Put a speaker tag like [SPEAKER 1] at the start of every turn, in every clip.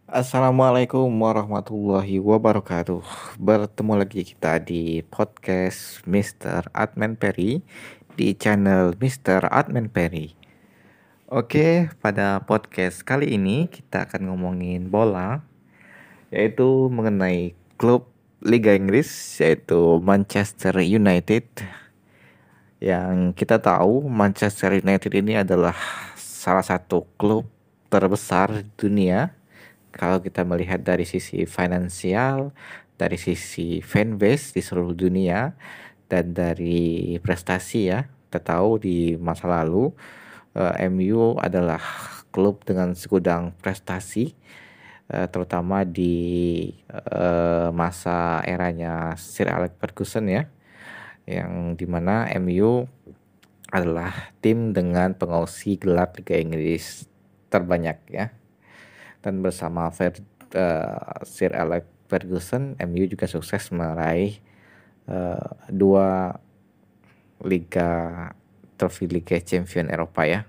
[SPEAKER 1] Assalamualaikum warahmatullahi wabarakatuh. Bertemu lagi kita di podcast Mr. Admin Perry di channel Mr. Admin Perry. Oke, pada podcast kali ini kita akan ngomongin bola, yaitu mengenai klub Liga Inggris, yaitu Manchester United. Yang kita tahu Manchester United ini adalah salah satu klub terbesar di dunia. Kalau kita melihat dari sisi finansial, dari sisi fanbase di seluruh dunia, dan dari prestasi ya, kita tahu di masa lalu MU adalah klub dengan segudang prestasi, terutama di masa eranya Sir Alex Ferguson ya, yang dimana MU adalah tim dengan pengausi gelar Liga Inggris terbanyak ya. Dan bersama Sir Alex Ferguson, MU juga sukses meraih dua trofi Liga Champion Eropa ya.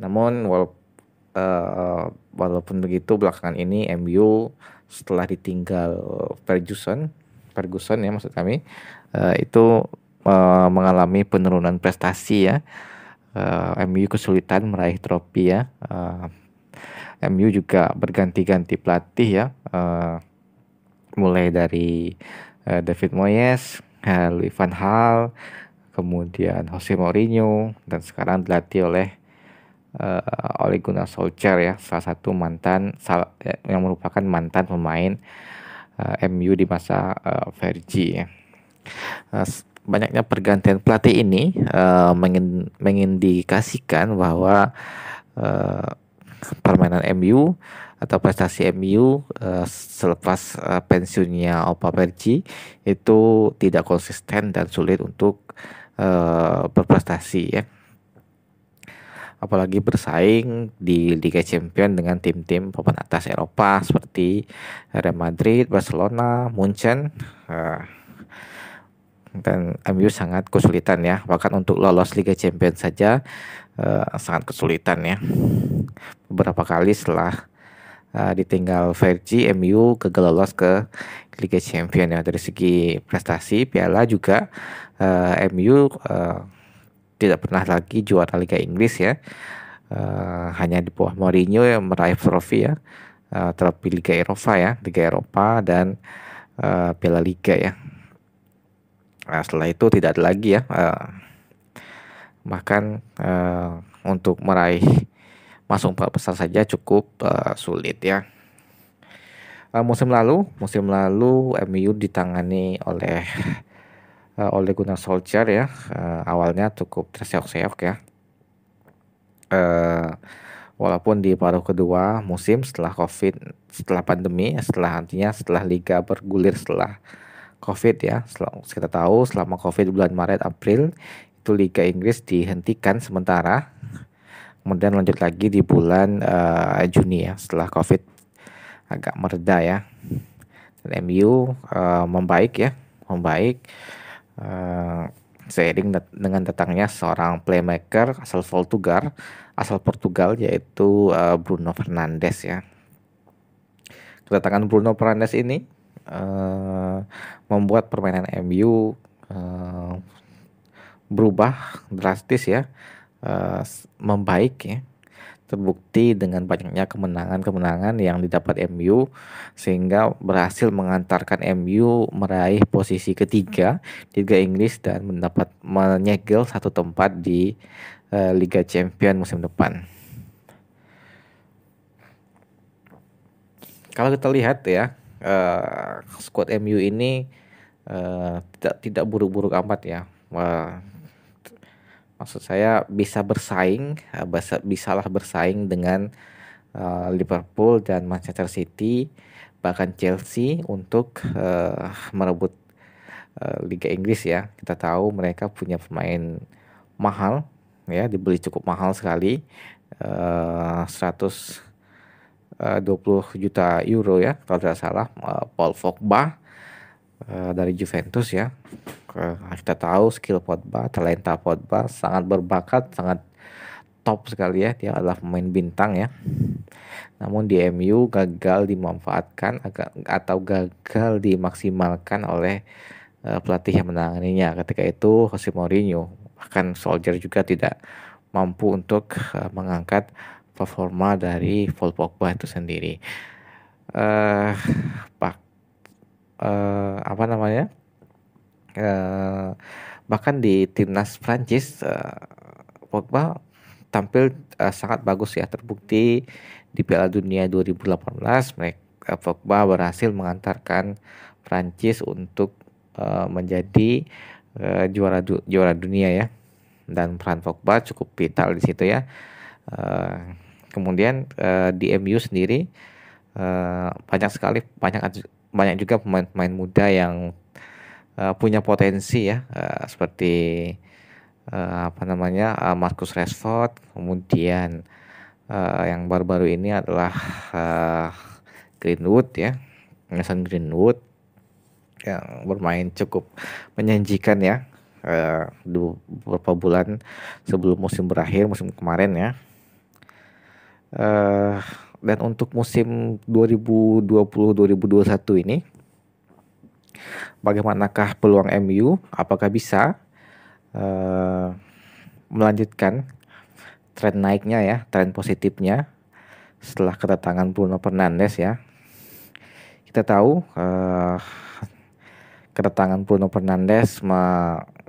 [SPEAKER 1] Namun walaupun begitu belakangan ini MU setelah ditinggal Ferguson ya maksud kami, itu mengalami penurunan prestasi ya. MU kesulitan meraih trofi ya. MU juga berganti-ganti pelatih ya, mulai dari David Moyes, Louis van Gaal, kemudian Jose Mourinho, dan sekarang dilatih oleh Ole Gunnar Solskjaer ya, salah satu yang merupakan mantan pemain MU di masa Fergie ya. Banyaknya pergantian pelatih ini mengindikasikan bahwa permainan MU atau prestasi MU selepas pensiunnya Opa Fergie itu tidak konsisten dan sulit untuk berprestasi ya. Apalagi bersaing di Liga Champions dengan tim-tim papan atas Eropa seperti Real Madrid, Barcelona, Munchen, dan MU sangat kesulitan ya. Bahkan untuk lolos Liga Champions saja sangat kesulitan ya. Beberapa kali setelah ditinggal Fergie, MU gagal lolos ke Liga Champions ya. Dari segi prestasi piala juga MU tidak pernah lagi juara Liga Inggris ya. Hanya di bawah Mourinho yang meraih trofi ya, trofi Liga Eropa ya, Liga Eropa dan Piala Liga ya. Nah, setelah itu tidak ada lagi ya. Bahkan untuk meraih masuk 4 besar saja cukup sulit ya. Musim lalu MU ditangani oleh Ole Gunnar Solskjaer ya. Awalnya cukup terseok-seok ya. Walaupun di paruh kedua musim setelah pandemi, setelah liga bergulir setelah COVID ya. Kita tahu selama COVID bulan Maret April itu Liga Inggris dihentikan sementara. Kemudian lanjut lagi di bulan Juni ya, setelah COVID agak mereda ya. Dan MU membaik seiring dengan datangnya seorang playmaker asal Portugal yaitu Bruno Fernandes ya. Kedatangan Bruno Fernandes ini membuat permainan MU berubah drastis ya, membaik ya. Terbukti dengan banyaknya kemenangan yang didapat MU sehingga berhasil mengantarkan MU meraih posisi ketiga di Liga Inggris dan menyegel satu tempat di Liga Champions musim depan. Kalau kita lihat ya, squad MU ini tidak buruk-buruk amat ya. Maksud saya bisalah bersaing dengan Liverpool dan Manchester City, bahkan Chelsea untuk merebut Liga Inggris ya. Kita tahu mereka punya pemain mahal ya, dibeli cukup mahal sekali, 120 juta euro ya kalau tidak salah. Paul Pogba dari Juventus ya. Kita tahu skill Pogba, talenta Pogba sangat berbakat, sangat top sekali ya. Dia adalah pemain bintang ya. namun di MU gagal dimanfaatkan atau gagal dimaksimalkan oleh pelatih yang menanganinya ketika itu, Jose Mourinho. Bahkan Solskjaer juga tidak mampu untuk mengangkat performa dari Paul Pogba itu sendiri. eh pak Apa namanya, eh, bahkan di timnas Prancis, Pogba tampil sangat bagus ya, terbukti di Piala Dunia 2018 Pogba berhasil mengantarkan Prancis untuk menjadi juara dunia ya, dan peran Pogba cukup vital di situ ya. Kemudian di MU sendiri banyak juga pemain-pemain muda yang punya potensi ya, seperti Marcus Rashford. Kemudian yang baru-baru ini adalah uh, Greenwood ya, Mason Greenwood yang bermain cukup menjanjikan ya beberapa bulan sebelum musim berakhir, musim kemarin ya. Dan untuk musim 2020-2021 ini, bagaimanakah peluang MU? Apakah bisa melanjutkan tren naiknya ya, tren positifnya setelah kedatangan Bruno Fernandes ya? Kita tahu kedatangan Bruno Fernandes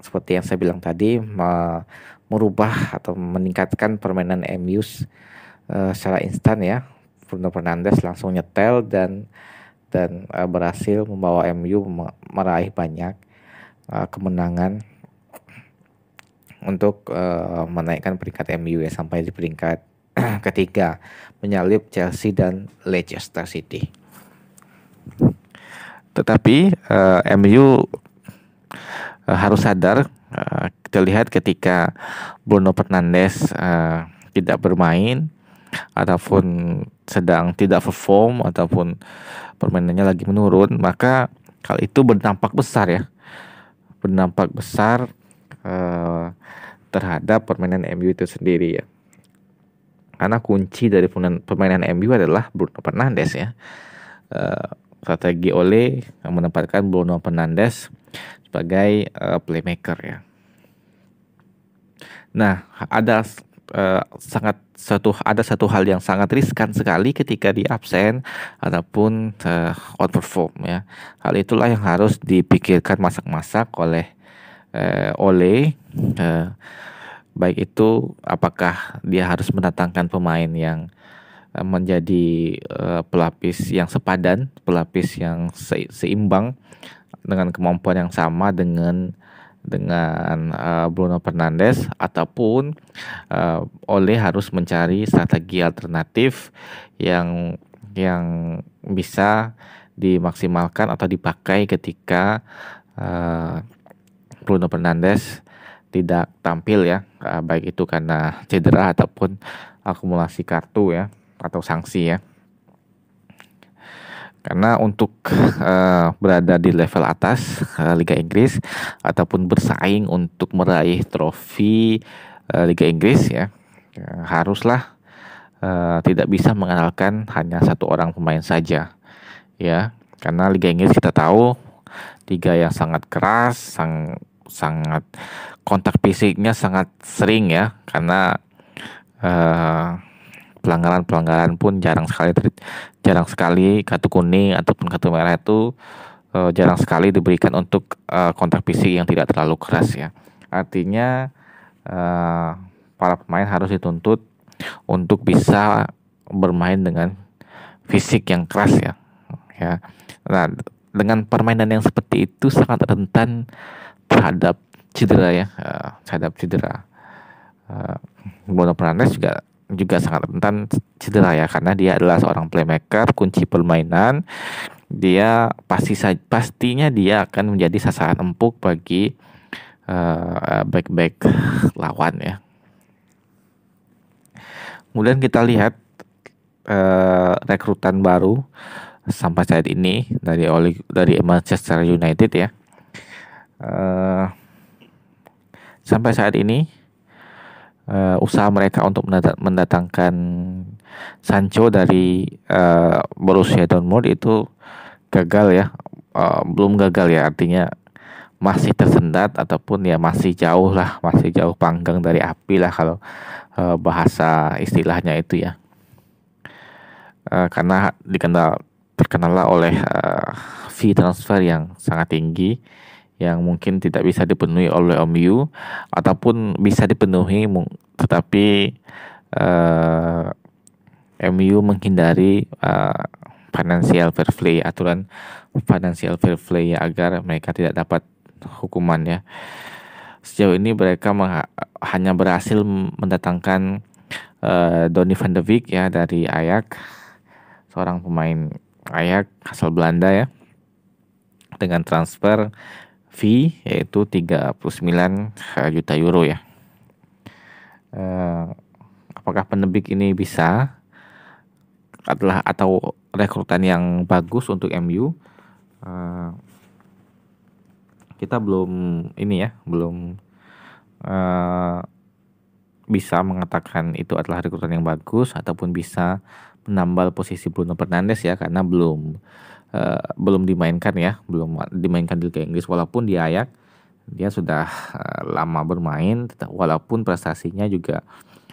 [SPEAKER 1] seperti yang saya bilang tadi, merubah atau meningkatkan permainan MU secara instan ya. Bruno Fernandes langsung nyetel dan berhasil membawa MU meraih banyak kemenangan untuk menaikkan peringkat MU ya, sampai di peringkat ketiga, menyalip Chelsea dan Leicester City. Tetapi MU harus sadar, kita lihat ketika Bruno Fernandes tidak bermain ataupun sedang tidak perform ataupun permainannya lagi menurun, maka hal itu berdampak besar terhadap permainan MU itu sendiri ya. Karena kunci dari permainan MU adalah Bruno Fernandes ya. Strategi Ole yang menempatkan Bruno Fernandes sebagai playmaker ya. Nah, ada satu hal yang sangat riskan sekali ketika di absen ataupun outperform ya. Hal itulah yang harus dipikirkan masak-masak oleh Ole, baik itu apakah dia harus mendatangkan pemain yang menjadi pelapis yang sepadan, pelapis yang seimbang dengan kemampuan yang sama dengan Bruno Fernandes, ataupun Ole harus mencari strategi alternatif yang bisa dimaksimalkan atau dipakai ketika Bruno Fernandes tidak tampil ya, baik itu karena cedera ataupun akumulasi kartu ya, atau sanksi ya. Karena untuk berada di level atas Liga Inggris ataupun bersaing untuk meraih trofi Liga Inggris ya, haruslah tidak bisa mengandalkan hanya satu orang pemain saja ya. Karena Liga Inggris kita tahu liga yang sangat keras, sangat kontak fisiknya sangat sering ya, karena pelanggaran pun jarang sekali kartu kuning ataupun kartu merah itu jarang sekali diberikan untuk kontak fisik yang tidak terlalu keras ya. Artinya para pemain harus dituntut untuk bisa bermain dengan fisik yang keras ya. Nah, dengan permainan yang seperti itu sangat rentan terhadap cedera ya, Bruno Fernandes juga sangat rentan cedera ya, karena dia adalah seorang playmaker, kunci permainan. Dia pastinya dia akan menjadi sasaran empuk bagi back lawan ya. Kemudian kita lihat rekrutan baru sampai saat ini dari Manchester United ya. Sampai saat ini usaha mereka untuk mendatangkan Sancho dari Borussia Dortmund itu gagal ya. Belum gagal ya, artinya masih tersendat ataupun ya masih jauh panggang dari api lah kalau bahasa istilahnya itu ya. Karena terkenal oleh fee transfer yang sangat tinggi yang mungkin tidak bisa dipenuhi oleh MU ataupun bisa dipenuhi tetapi MU menghindari financial fair play, aturan financial fair play agar mereka tidak dapat hukuman ya. Sejauh ini mereka hanya berhasil mendatangkan Donny van de Beek ya dari Ajax, seorang pemain Ajax asal Belanda ya, dengan transfer fee yaitu 39 juta euro ya. Apakah Van de Beek ini bisa atau rekrutan yang bagus untuk MU? Kita belum bisa mengatakan itu adalah rekrutan yang bagus ataupun bisa menambal posisi Bruno Fernandes ya, karena belum dimainkan di Liga Inggris. Walaupun di Ajax dia sudah lama bermain, walaupun prestasinya juga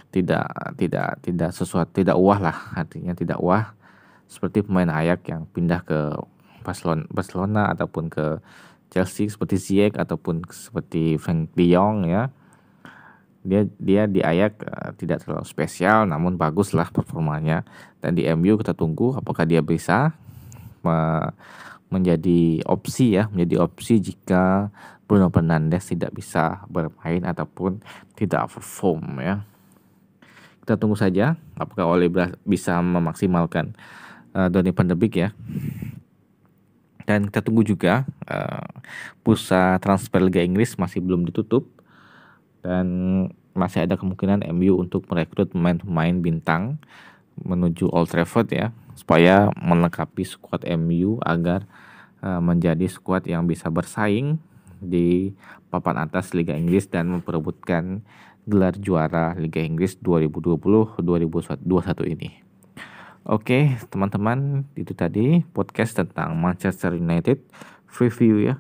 [SPEAKER 1] tidak sesuatu, tidak wah lah, artinya tidak wah seperti pemain Ajax yang pindah ke Barcelona ataupun ke Chelsea seperti Ziyech ataupun seperti Frank de Jong ya. Dia di Ajax tidak terlalu spesial, namun bagus lah performanya. Dan di MU kita tunggu apakah dia bisa menjadi opsi jika Bruno Fernandes tidak bisa bermain ataupun tidak perform ya. Kita tunggu saja apakah Ole bisa memaksimalkan Donny van de Beek ya. Dan kita tunggu juga bursa transfer Liga Inggris masih belum ditutup dan masih ada kemungkinan MU untuk merekrut pemain-pemain bintang menuju Old Trafford ya, supaya melengkapi skuad MU agar menjadi skuad yang bisa bersaing di papan atas Liga Inggris dan memperebutkan gelar juara Liga Inggris 2020-2021 ini. Oke, teman-teman, itu tadi podcast tentang Manchester United preview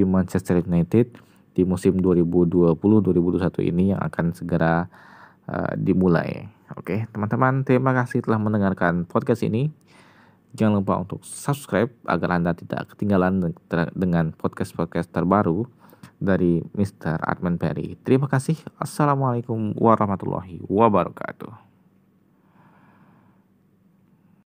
[SPEAKER 1] Manchester United di musim 2020-2021 ini yang akan segera dimulai. Oke, teman-teman, terima kasih telah mendengarkan podcast ini. Jangan lupa untuk subscribe agar Anda tidak ketinggalan dengan podcast-podcast terbaru dari Mr. Admin Perry. Terima kasih. Assalamualaikum warahmatullahi wabarakatuh.